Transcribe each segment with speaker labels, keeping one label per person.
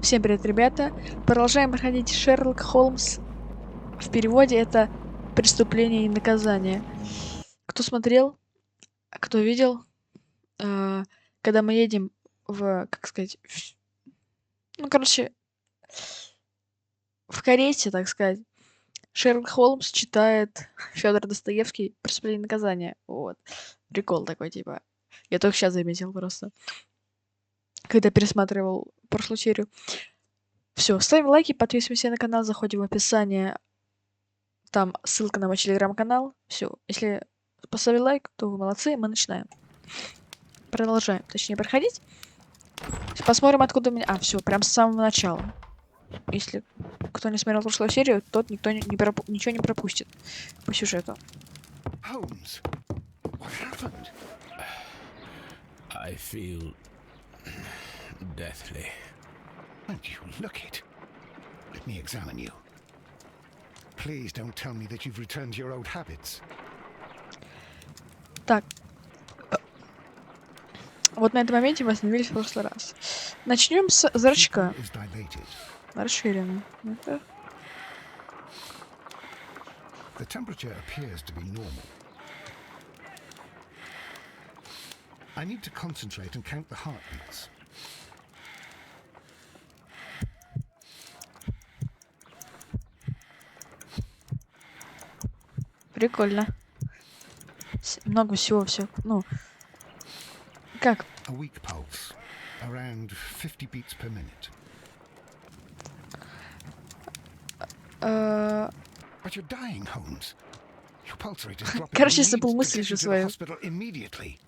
Speaker 1: Всем привет, ребята! Продолжаем проходить Шерлок Холмс. В переводе это «Преступление и наказание». Кто смотрел, кто видел, когда мы едем как сказать, в карете, так сказать, Шерлок Холмс читает Федор Достоевский «Преступление и наказание». Вот. Прикол такой, типа. Я только сейчас заметил просто, когда пересматривал прошлую серию. Все, ставим лайки, подписываемся на канал, заходим в описание. Там ссылка на мой телеграм-канал. Все, если поставили лайк, то вы молодцы, мы начинаем. Продолжаем, точнее, проходить. Посмотрим, откуда меня... все, прям с самого начала. Если кто не смотрел прошлую серию, тот ничего не пропустит по сюжету.
Speaker 2: Holmes, what happened?
Speaker 3: I feel deathly.
Speaker 2: And you look it. Let me examine you. Please don't tell me that you've returned to your old habits.
Speaker 1: Так. Вот на этом моменте мы остановились в прошлый раз. Начнем с зрачка. Расширенный.
Speaker 2: The temperature appears to be normal. I need to concentrate and count the heartbeats.
Speaker 1: Прикольно. Много всего. Ну, как?
Speaker 2: A weak pulse, around 50 beats per minute. But you're dying, Holmes. Your pulse rate is dropping.
Speaker 1: Короче, забыл мысль же свою.
Speaker 2: Immediately.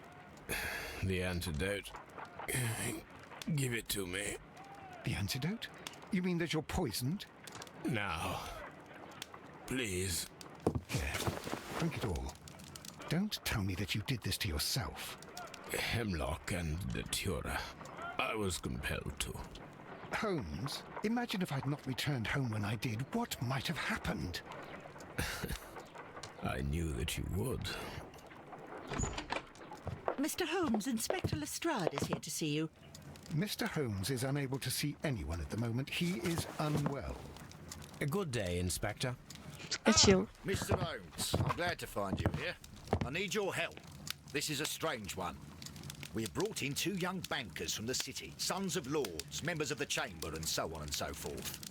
Speaker 3: The antidote. Give it to me.
Speaker 2: The antidote? You mean that you're poisoned?
Speaker 3: Now. Please.
Speaker 2: Here, drink it all. Don't tell me that you did this to yourself.
Speaker 3: Hemlock and Datura. I was compelled to.
Speaker 2: Holmes, imagine if I'd not returned home when I did. What might have happened?
Speaker 3: I knew that you would.
Speaker 4: Mr. Holmes, Inspector Lestrade is here to see you.
Speaker 2: Mr. Holmes is unable to see anyone at the moment. He is unwell.
Speaker 5: A good day, Inspector.
Speaker 6: Mr. Holmes, I'm glad to find you here. I need your help. This is a strange one. We have brought in two young bankers from the city, sons of lords, members of the chamber, and so on and so forth.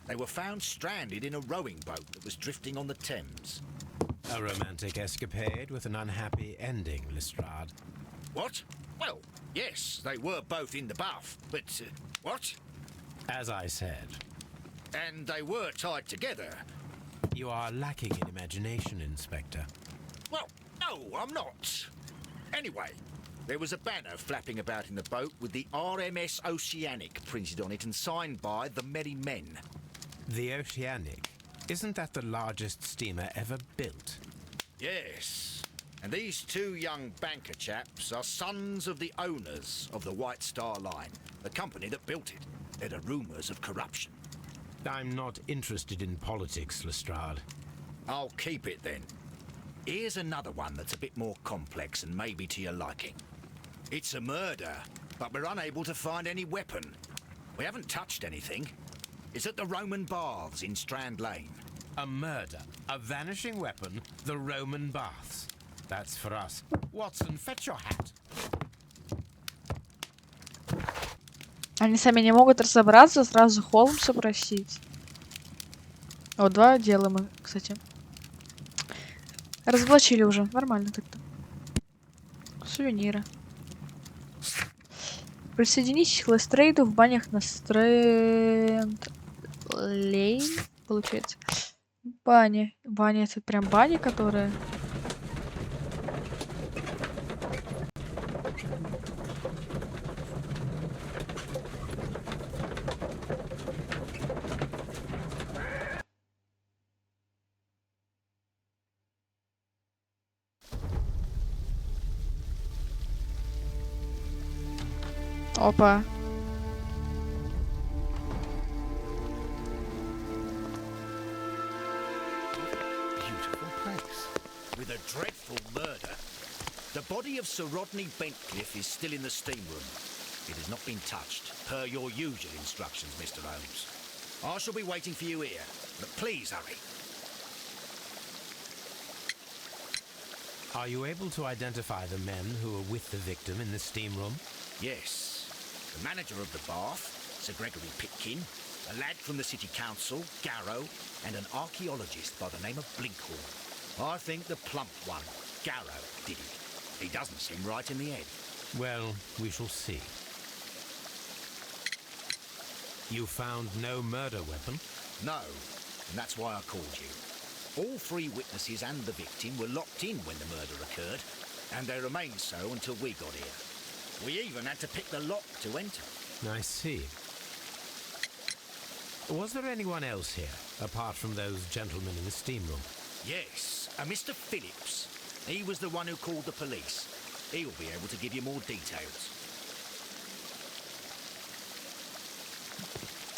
Speaker 6: They were found stranded in a rowing boat that was drifting on the Thames.
Speaker 5: A romantic escapade with an unhappy ending, Lestrade.
Speaker 6: What? Well, yes, they were both in the bath, but what?
Speaker 5: As I said.
Speaker 6: And they were tied together.
Speaker 5: You are lacking in imagination, Inspector.
Speaker 6: Well, no, I'm not. Anyway, there was a banner flapping about in the boat with the RMS Oceanic printed on it and signed by the Merry Men.
Speaker 5: The Oceanic? Isn't that the largest steamer ever built?
Speaker 6: Yes. And these two young banker chaps are sons of the owners of the White Star Line, the company that built it. There are rumours of corruption.
Speaker 5: I'm not interested in politics, Lestrade.
Speaker 6: I'll keep it then. Here's another one that's a bit more complex and maybe to your liking. It's a murder, but we're unable to find any weapon. We haven't touched anything. It's at the Roman Baths in Strand Lane.
Speaker 5: A murder, a vanishing weapon, the Roman Baths. That's for us. Watson, fetch your hat.
Speaker 1: Они сами не могут разобраться, сразу Холмса просить. Вот два дела мы, кстати. Разоблачили уже. Нормально так-то. Сувениры. Присоединитесь к Лестрейду в банях на Стрэнд Лейн, получается. Баня. Баня, это прям баня, которая... Опа.
Speaker 2: Beautiful place.
Speaker 6: With a dreadful murder. The body of Sir Rodney Bentcliffe is still in the steam room. It has not been touched. per your usual instructions, Mr. Holmes. I shall be waiting for you here, but please hurry.
Speaker 5: Are you able to identify the men who were with the victim in the steam room?
Speaker 6: Yes. The manager of the bath, Sir Gregory Pitkin, a lad from the city council, Garrow, and an archaeologist by the name of Blinkhorn. I think the plump one, Garrow, did it. He doesn't seem right in the head.
Speaker 5: Well, we shall see. You found no murder weapon?
Speaker 6: No, and that's why I called you. All three witnesses and the victim were locked in when the murder occurred, and they remained so until we got here. We even had to pick the lock to enter.
Speaker 5: I see. Was there anyone else here, apart from those gentlemen in the steam room?
Speaker 6: Yes, a Mr. Phillips. He was the one who called the police. He'll be able to give you more details.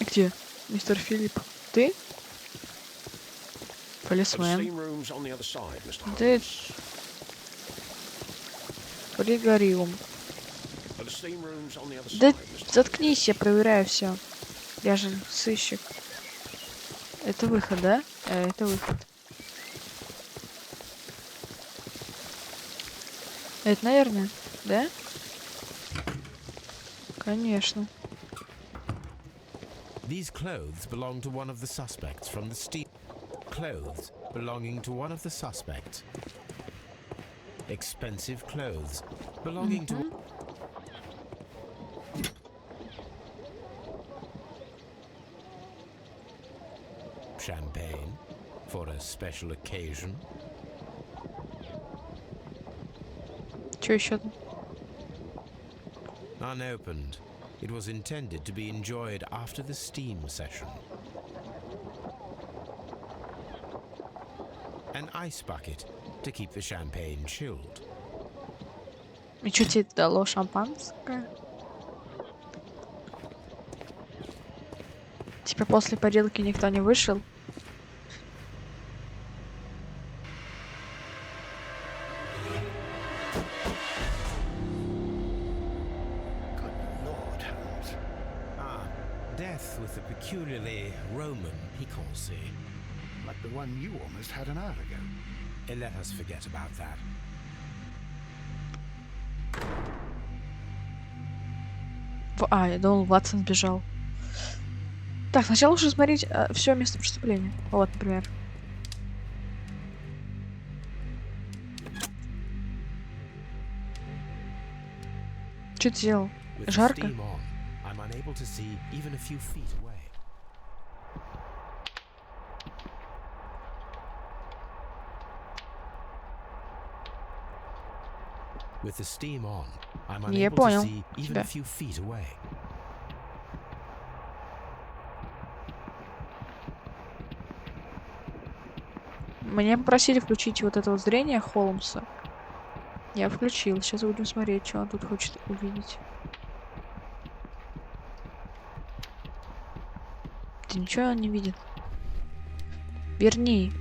Speaker 1: Где? Мистер Филипп? Ты?
Speaker 7: The
Speaker 1: Полисмен.
Speaker 7: steam room's on the other side, Mr.
Speaker 1: Ты
Speaker 7: Holmes.
Speaker 1: пригорюм.
Speaker 7: The steam room's on the other
Speaker 1: Да
Speaker 7: side, Mr.
Speaker 1: заткнись, я проверяю все. Я же сыщик. Это выход, да? Это выход. Это, наверное, да? Конечно.
Speaker 5: These clothes belong to one of the suspects from the steam... Clothes belonging to one of the suspects. Expensive clothes belonging to... Champagne for a special occasion.
Speaker 1: Что еще там?
Speaker 5: Unopened. It was intended to be enjoyed after the steam session. An ice bucket to keep the champagne chilled.
Speaker 1: И что тебе это дало? Шампанское? Типа после парилки никто не вышел?
Speaker 2: Good Lord, Holmes.
Speaker 5: Ah, death with a peculiarly Roman piquancy.
Speaker 2: Like the one you almost had an hour ago.
Speaker 5: Let us forget about that.
Speaker 1: Я думал, Ватсон сбежал. Так, сначала нужно смотреть все место преступления. Вот, например. Что ты делал?
Speaker 5: With the
Speaker 1: Жарко?
Speaker 5: steam on, I'm unable to see even a few feet away. With the steam on, I'm
Speaker 1: Я
Speaker 5: unable to
Speaker 1: понял
Speaker 5: see even
Speaker 1: тебя.
Speaker 5: a few feet away.
Speaker 1: Меня попросили включить вот это вот зрение Холмса. Я включил. Сейчас будем смотреть, что он тут хочет увидеть. Да ничего он не видит. Верни.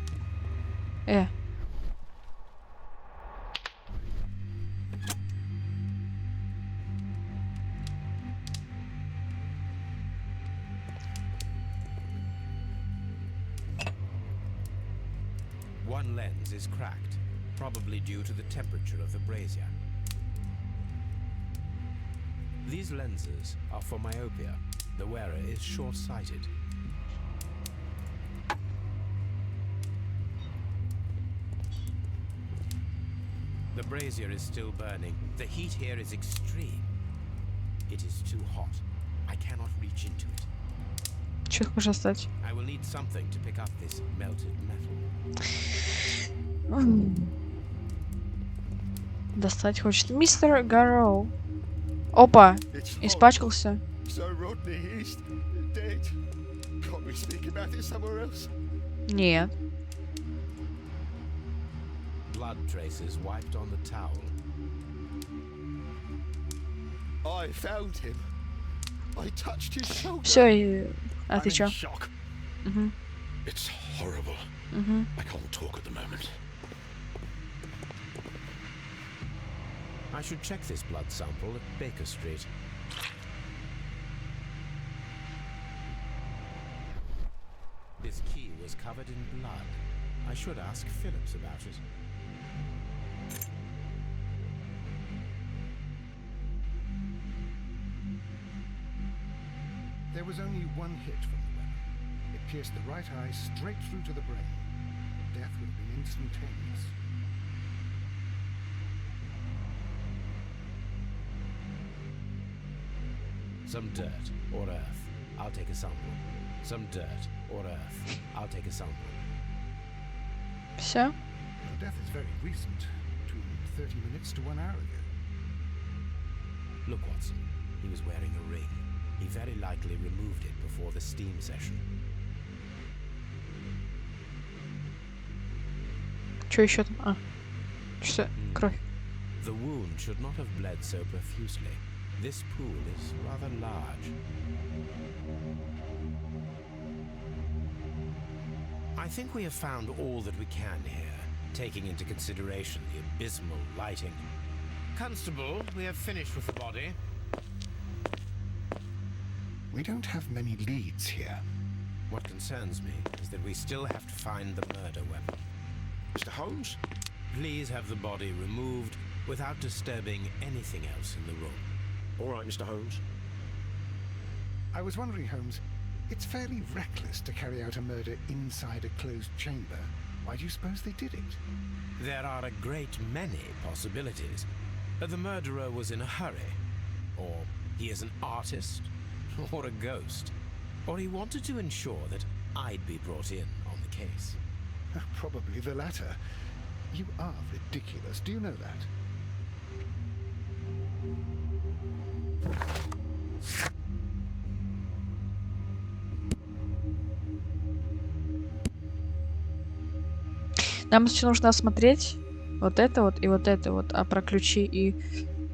Speaker 5: One lens is cracked, probably due to the temperature of the brazier. These lenses are for myopia. The wearer is short-sighted. The brazier is still burning. The heat here is extreme. It is too hot. I cannot reach into it.
Speaker 1: Что хочешь достать?
Speaker 5: I will need something to pick up this melted metal.
Speaker 1: Достать хочет. Мистер Гарроу. Опа! Испачкался.
Speaker 2: So Rodney is dead. Can't we speak about it somewhere else?
Speaker 1: Нет.
Speaker 5: Blood traces wiped on the towel.
Speaker 2: I found him. I touched his shoulder.
Speaker 1: Все, а
Speaker 2: I'm
Speaker 1: ты
Speaker 2: in
Speaker 1: чё?
Speaker 2: shock.
Speaker 7: It's horrible. I can't talk at the moment.
Speaker 5: I should check this blood sample at Baker Street. This key was covered in blood. I should ask Phillips about it.
Speaker 2: There was only one hit from the weapon. It pierced the right eye straight through to the brain. Death would have been instantaneous.
Speaker 5: Some dirt or earth. I'll take a sample. Some dirt or earth. I'll take a sample.
Speaker 1: Все?
Speaker 2: The death is very recent, between 30 minutes to 1 hour ago.
Speaker 5: Look, Watson. He was wearing a ring. He very likely removed it before the steam session.
Speaker 1: Что еще там? А, что? Кровь.
Speaker 5: The wound should not have bled so profusely. This pool is rather large. I think we have found all that we can here, taking into consideration the abysmal lighting. Constable, we have finished with the body.
Speaker 2: We don't have many leads here.
Speaker 5: What concerns me is that we still have to find the murder weapon.
Speaker 7: Mr. Holmes?
Speaker 5: Please have the body removed without disturbing anything else in the room.
Speaker 7: All right, Mr. Holmes.
Speaker 2: I was wondering, Holmes, it's fairly reckless to carry out a murder inside a closed chamber. Why do you suppose they did it?
Speaker 5: There are a great many possibilities. The murderer was in a hurry, or he is an artist, or a ghost, or he wanted to ensure that I'd be brought in on the case.
Speaker 2: Probably the latter. You are ridiculous, do you know that?
Speaker 1: Нам еще нужно осмотреть вот это вот, а про ключи и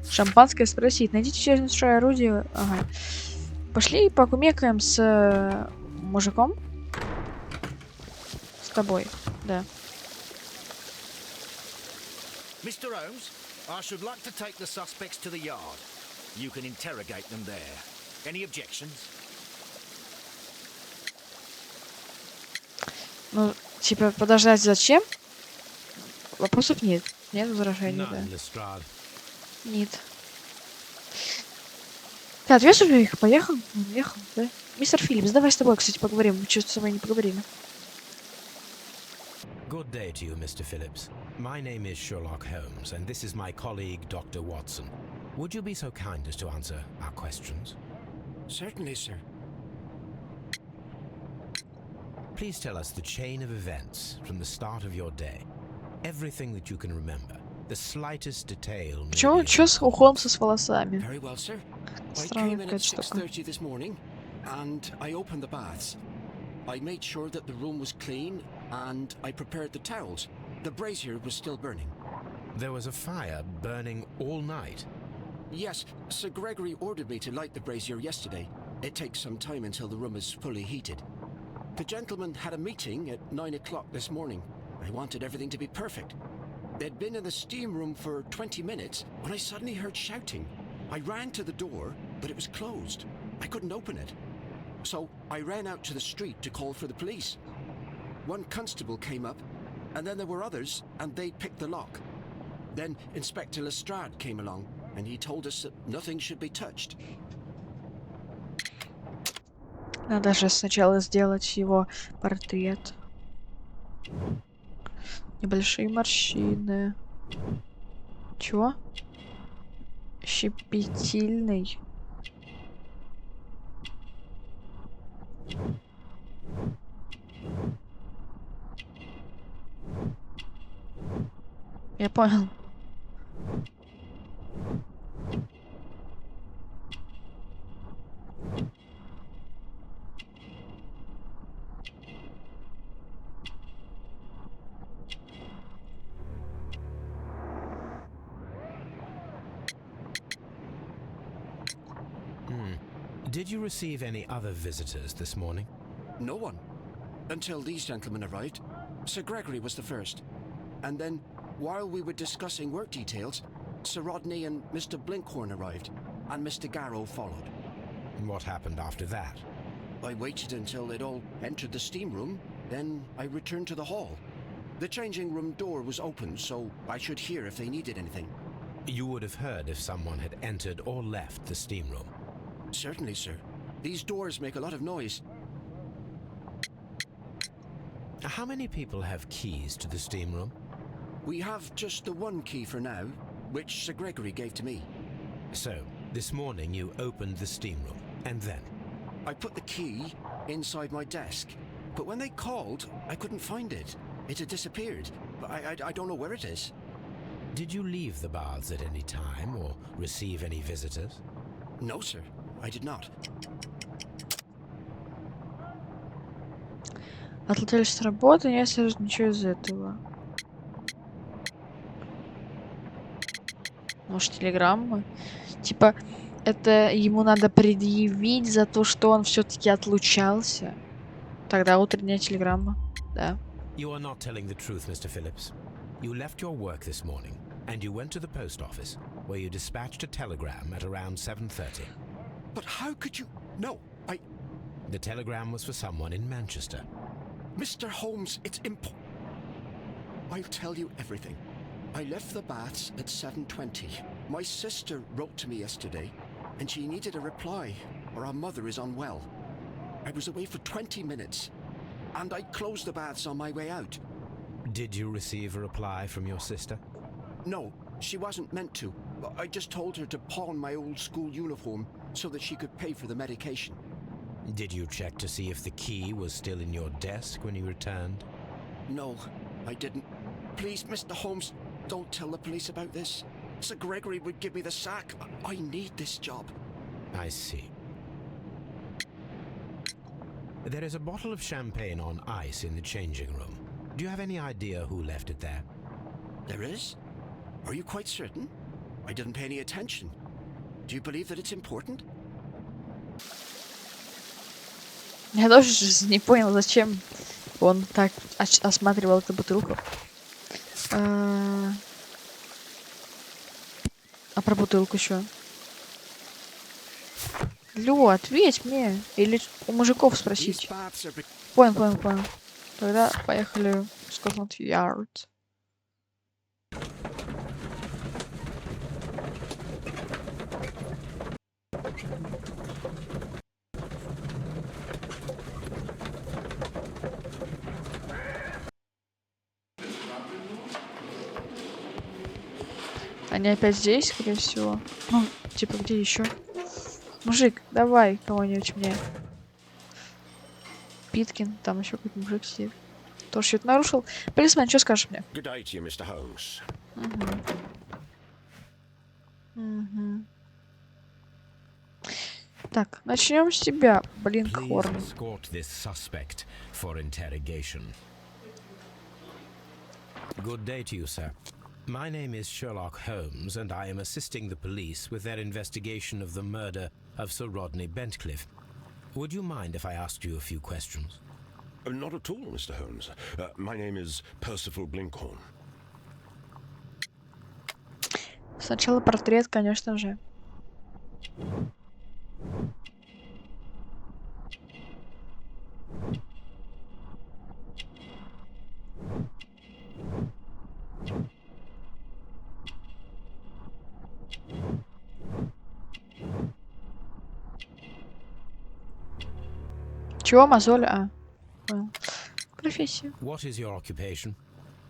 Speaker 1: шампанское спросить. Найдите чрезвычайное орудие. Ага. Пошли покумекаем с мужиком. С тобой, да.
Speaker 6: Mr. Holmes, I should like to take the suspects to the yard. You can interrogate them there. Any objections?
Speaker 1: Ну, типа, подождать зачем? Вопросов нет. Нет возражений, да.
Speaker 5: None, Lestrade.
Speaker 1: Нет. Ты отвез уже их? Поехал? Уехал, да? Мистер Филлипс, давай с тобой, кстати, поговорим. Мы что-то с тобой не поговорили.
Speaker 5: Good day to you, Mr. Phillips. My name is Sherlock Holmes, and this is my colleague, Dr. Watson. Would you be so kind as to answer our questions?
Speaker 8: Certainly, sir.
Speaker 5: Please tell us the chain of events from the start of your day. Everything that you can remember. The slightest detail.
Speaker 1: Почему? Чё у Холмса с волосами?
Speaker 8: Very well, sir. I
Speaker 1: Странная
Speaker 8: came in at
Speaker 1: какая-то штука.
Speaker 8: 6:30 this morning, and I opened the baths. I made sure that the room was clean, and I prepared the towels. The brazier was still burning.
Speaker 5: There was a fire burning all night.
Speaker 8: Yes, Sir Gregory ordered me to light the brazier yesterday. It takes some time until the room is fully heated. The gentleman had a meeting at 9 o'clock this morning. I wanted everything to be perfect. They'd been in the steam room for 20 minutes when I suddenly heard shouting. I ran to the door, but it was closed. I couldn't open it. So I ran out to the street to call for the police. One constable came up, and then there were others, and they picked the lock. Then Inspector Lestrade came along, and he told us that nothing should be touched.
Speaker 1: Надо же сначала сделать его портрет. Небольшие морщины. Чего? Щепетильный. Я понял.
Speaker 5: Did you receive any other visitors this morning?
Speaker 8: No one. Until these gentlemen arrived. Sir Gregory was the first. And then, while we were discussing work details, Sir Rodney and Mr. Blinkhorn arrived, and Mr. Garrow followed.
Speaker 5: And what happened after that?
Speaker 8: I waited until they'd all entered the steam room, then I returned to the hall. The changing room door was open, so I should hear if they needed anything.
Speaker 5: You would have heard if someone had entered or left the steam room.
Speaker 8: Certainly, sir. These doors make a lot of noise.
Speaker 5: How many people have keys to the steam room?
Speaker 8: We have just the one key for now, which Sir Gregory gave to me.
Speaker 5: So, this morning you opened the steam room, and then?
Speaker 8: I put the key inside my desk, but when they called, I couldn't find it. It had disappeared. I don't know where it is.
Speaker 5: Did you leave the baths at any time or receive any visitors?
Speaker 8: No, sir. I did not.
Speaker 1: Отлетели с работы, не слышно ничего из этого. Может, телеграмма? Типа, это ему надо предъявить за то, что он все-таки отлучался. Тогда утренняя телеграмма, да.
Speaker 5: You are not telling the truth, Mr. Phillips. You left your work this morning, and you went to the post office, where you dispatched a telegram at around 7:30.
Speaker 8: But how could you... No,
Speaker 5: The telegram was for someone in Manchester.
Speaker 8: Mr. Holmes, it's I'll tell you everything. I left the baths at 7:20. My sister wrote to me yesterday, and she needed a reply, or our mother is unwell. I was away for 20 minutes, and I closed the baths on my way out.
Speaker 5: Did you receive a reply from your sister?
Speaker 8: No, she wasn't meant to. I just told her to pawn my old school uniform so that she could pay for the medication.
Speaker 5: Did you check to see if the key was still in your desk when you returned?
Speaker 8: No, I didn't. Please, Mr. Holmes, don't tell the police about this. Sir Gregory would give me the sack. I need this job.
Speaker 5: I see. There is a bottle of champagne on ice in the changing room. Do you have any idea who left it there?
Speaker 8: There is? Are you quite certain? I didn't pay any attention. Do you believe that it's important?
Speaker 1: Я тоже не понял, зачем он так осматривал эту бутылку. А про бутылку еще. Лё, ответь мне. Или у мужиков спросить. Понял. Тогда поехали в Скотланд-Ярд. Они опять здесь, скорее всего. Ну, типа, где еще? Мужик, давай кого-нибудь мне. Питкин, там еще какой-то мужик сидит. Тоже что-то нарушил. Полисмен, что скажешь мне?
Speaker 7: Good day to you, Mr. Holmes.
Speaker 1: Угу. Так, начнем с тебя, Блинкхорн.
Speaker 5: Please escort this suspect for interrogation. Good day to you, sir. My name is Sherlock Holmes, and I am assisting the police with their investigation of the murder of Sir Rodney Bentcliffe. Would you mind if I asked you a few questions?
Speaker 7: Not at all, Mr. Holmes. My name is Percival Blinkhorn.
Speaker 1: Сначала портрет, конечно же. Чего, мозоль? Понял. Профессия.
Speaker 5: What is your occupation?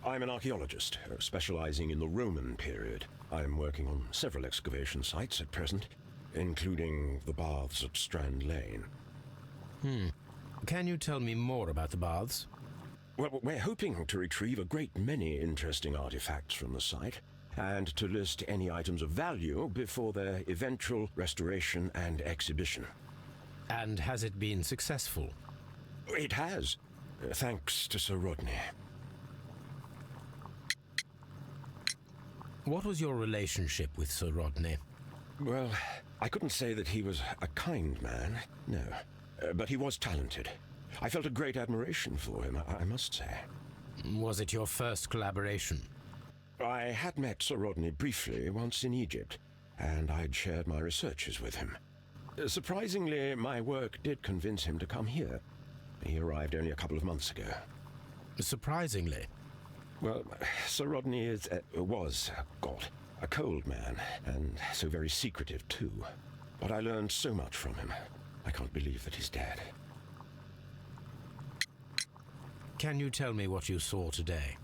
Speaker 7: I'm an archaeologist, specializing in the Roman period. I'm working on several excavation sites at present, including the baths at Strand Lane.
Speaker 5: Can you tell me more about the baths?
Speaker 7: Well, we're hoping to retrieve a great many interesting artifacts from the site, and to list any items of value before their eventual restoration and exhibition.
Speaker 5: And has it been successful?
Speaker 7: It has, thanks to Sir Rodney.
Speaker 5: What was your relationship with Sir Rodney?
Speaker 7: Well, I couldn't say that he was a kind man, no. But he was talented. I felt a great admiration for him, I must say.
Speaker 5: Was it your first collaboration?
Speaker 7: I had met Sir Rodney briefly once in Egypt, and I'd shared my researches with him. Surprisingly, my work did convince him to come here. He arrived only a couple of months ago.
Speaker 5: Surprisingly.
Speaker 7: Well, Sir Rodney was a cold man, and so very secretive too. But I learned so much from him. I can't believe that he's dead.
Speaker 5: Can you tell me what you saw today?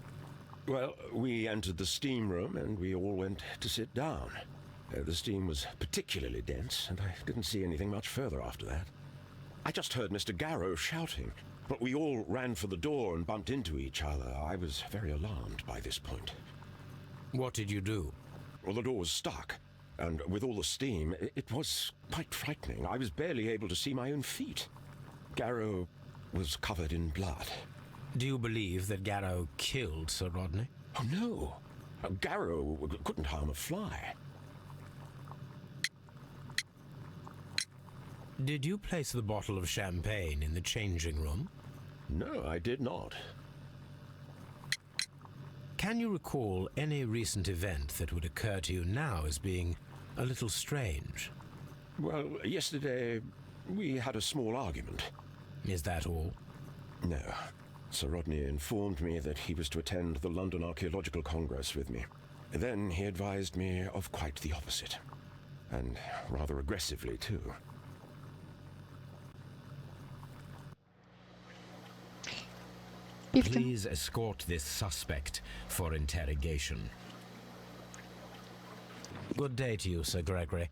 Speaker 7: Well, we entered the steam room and we all went to sit down. The steam was particularly dense, and I didn't see anything much further after that. I just heard Mr. Garrow shouting, but we all ran for the door and bumped into each other. I was very alarmed by this point.
Speaker 5: What did you do?
Speaker 7: Well, the door was stuck, and with all the steam, it was quite frightening. I was barely able to see my own feet. Garrow was covered in blood.
Speaker 5: Do you believe that Garrow killed Sir Rodney?
Speaker 7: Oh, no. Garrow couldn't harm a fly.
Speaker 5: Did you place the bottle of champagne in the changing room?
Speaker 7: No, I did not.
Speaker 5: Can you recall any recent event that would occur to you now as being a little strange?
Speaker 7: Well, yesterday we had a small argument.
Speaker 5: Is that all?
Speaker 7: No. Sir Rodney informed me that he was to attend the London Archaeological Congress with me. Then he advised me of quite the opposite. And rather aggressively, too.
Speaker 5: Please escort this suspect for interrogation. Good day to you, Sir Gregory.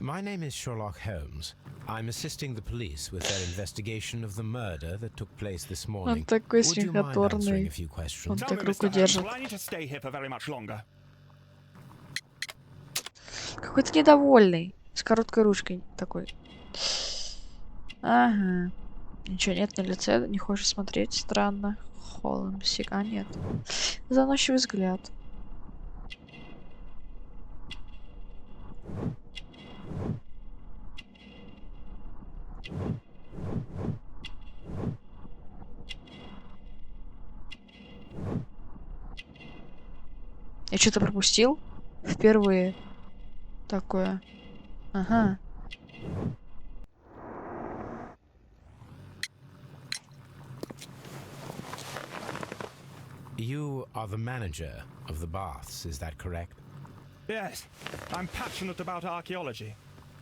Speaker 5: My name is Sherlock Holmes. I'm assisting the police with their investigation of the murder that took place this morning.
Speaker 1: Он такой
Speaker 5: Would you mind answering
Speaker 1: смехотворный.
Speaker 5: a few
Speaker 1: Он
Speaker 5: questions?
Speaker 1: так руку держит.
Speaker 9: I need to stay here for very much longer.
Speaker 1: Какой-то недовольный. С короткой ручкой такой. Ага. Ничего нет на лице, не хочешь смотреть. Странно. Холмсик. А, нет. Заносчивый взгляд. Я что-то пропустил? Впервые такое. Ага.
Speaker 5: You are the manager of the baths, is that correct?
Speaker 9: Yes, I'm passionate about archaeology.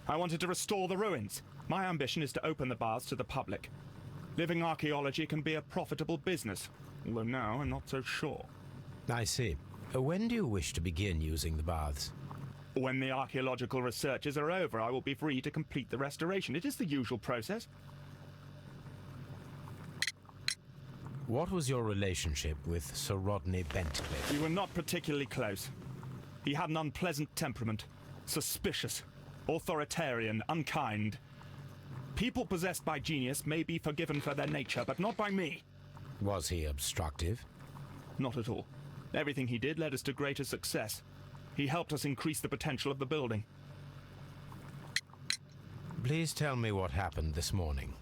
Speaker 9: I wanted to restore the ruins. My ambition is to open the baths to the public. Living archaeology can be a profitable business, although now I'm not so sure.
Speaker 5: I see. When do you wish to begin using the baths?
Speaker 9: When the archaeological researches are over, I will be free to complete the restoration. It is the usual process.
Speaker 5: What was your relationship with Sir Rodney Bentcliffe?
Speaker 9: We were not particularly close. He had an unpleasant temperament, suspicious, authoritarian, unkind. People possessed by genius may be forgiven for their nature, but not by me.
Speaker 5: Was he obstructive?
Speaker 9: Not at all. Everything he did led us to greater success. He helped us increase the potential of the building.
Speaker 5: Please tell me what happened this morning.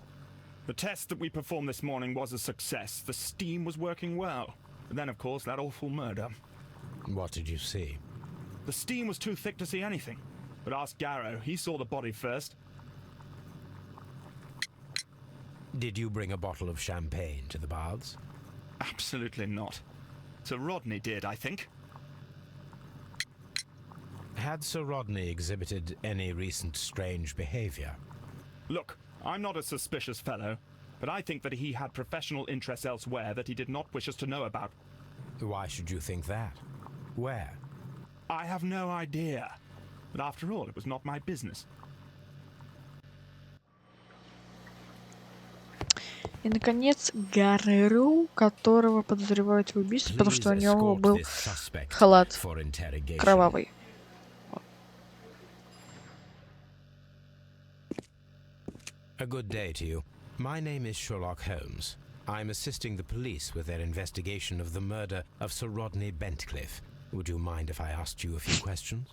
Speaker 9: The test that we performed this morning was a success. The steam was working well. And then, of course, that awful murder.
Speaker 5: What did you see?
Speaker 9: The steam was too thick to see anything. But ask Garrow. He saw the body first.
Speaker 5: Did you bring a bottle of champagne to the baths?
Speaker 9: Absolutely not. Sir Rodney did, I think.
Speaker 5: Had Sir Rodney exhibited any recent strange behavior?
Speaker 9: Look, I'm not a suspicious fellow, but I think that he had professional interests elsewhere that he did not wish us to know about.
Speaker 5: Why should you think that? Where?
Speaker 9: I have no idea. But after all, it was not my business.
Speaker 1: И, наконец, Гарреру, которого подозревают в убийстве, потому что у него был халат кровавый.
Speaker 5: A good day to you. My name is Sherlock Holmes. I'm assisting the police with their investigation of the murder of Sir Rodney Bentcliffe. Would you mind if I asked you a few questions?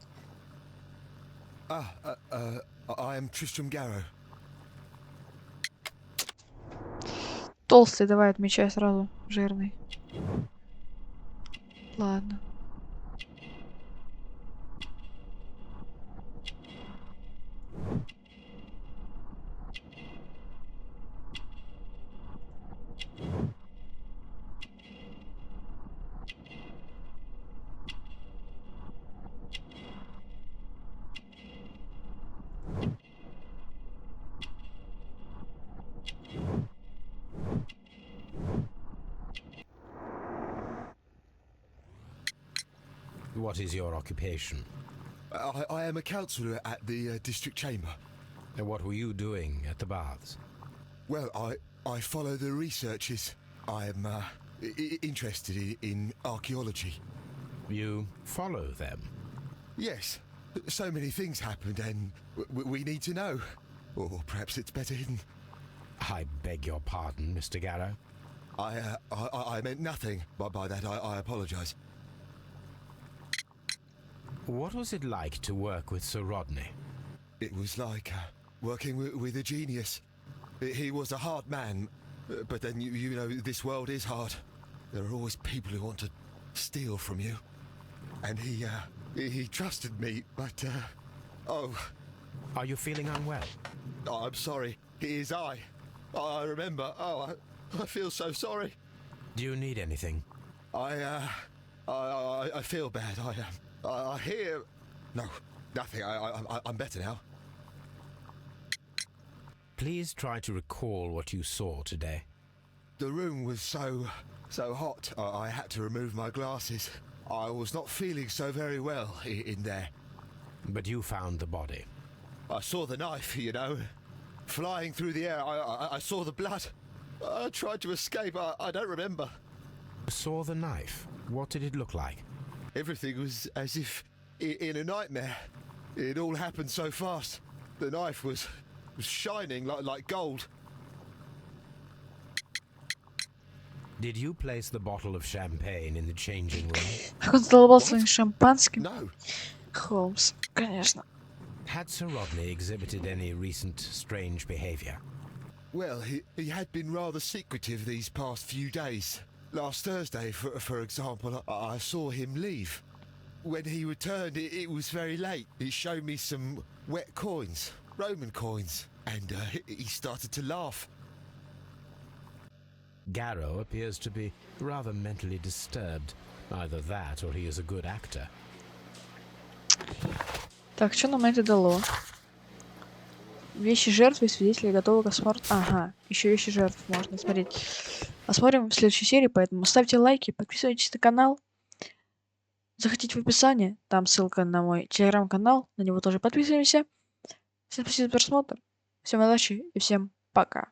Speaker 10: I am Tristram Garrow.
Speaker 1: Толстый, давай отмечай сразу. Жирный. Ладно.
Speaker 5: What is your occupation?
Speaker 10: I am a counsellor at the district chamber.
Speaker 5: And what were you doing at the baths?
Speaker 10: Well, I follow the researches. I am interested in archaeology.
Speaker 5: You follow them?
Speaker 10: Yes. So many things happened and we need to know. Or perhaps it's better hidden.
Speaker 5: I beg your pardon, Mr. Garrow.
Speaker 10: I meant nothing by that. I apologise.
Speaker 5: What was it like to work with Sir Rodney?
Speaker 10: It was like working with a genius. He was a hard man, but then you know this world is hard. There are always people who want to steal from you. And he trusted me, but oh.
Speaker 5: Are you feeling unwell?
Speaker 10: Oh, I'm sorry. It is I remember. Oh, I feel so sorry.
Speaker 5: Do you need anything?
Speaker 10: I feel bad. I hear. No, nothing. I'm better now.
Speaker 5: Please try to recall what you saw today.
Speaker 10: The room was so hot. I had to remove my glasses. I was not feeling so very well in there.
Speaker 5: But you found the body.
Speaker 10: I saw the knife, you know, flying through the air. I saw the blood. I tried to escape. I don't remember.
Speaker 5: Saw the knife? What did it look like?
Speaker 10: Everything was as if in a nightmare. It all happened so fast. The knife was shining like gold.
Speaker 5: Did you place the bottle of champagne in the changing room?
Speaker 1: Как он задолбал своим шампанским?
Speaker 10: No.
Speaker 1: Холмс, конечно.
Speaker 5: Had Sir Rodney exhibited any recent strange behavior?
Speaker 10: Well, he had been rather secretive these past few days. Last Thursday, for example, I saw him leave. When he returned, it was very late. He showed me some wet coins, Roman coins, and he started to laugh.
Speaker 5: Garrow appears to be rather mentally disturbed. Either that, or he is a good actor.
Speaker 1: Так, что нам это дало? Вещи жертвы и свидетели готовы к осмотру. Ага, еще вещи жертв можно смотреть. Посмотрим в следующей серии, поэтому ставьте лайки, подписывайтесь на канал. Заходите в описание, там ссылка на мой телеграм-канал, на него тоже подписываемся. Всем спасибо за просмотр, всем удачи и всем пока.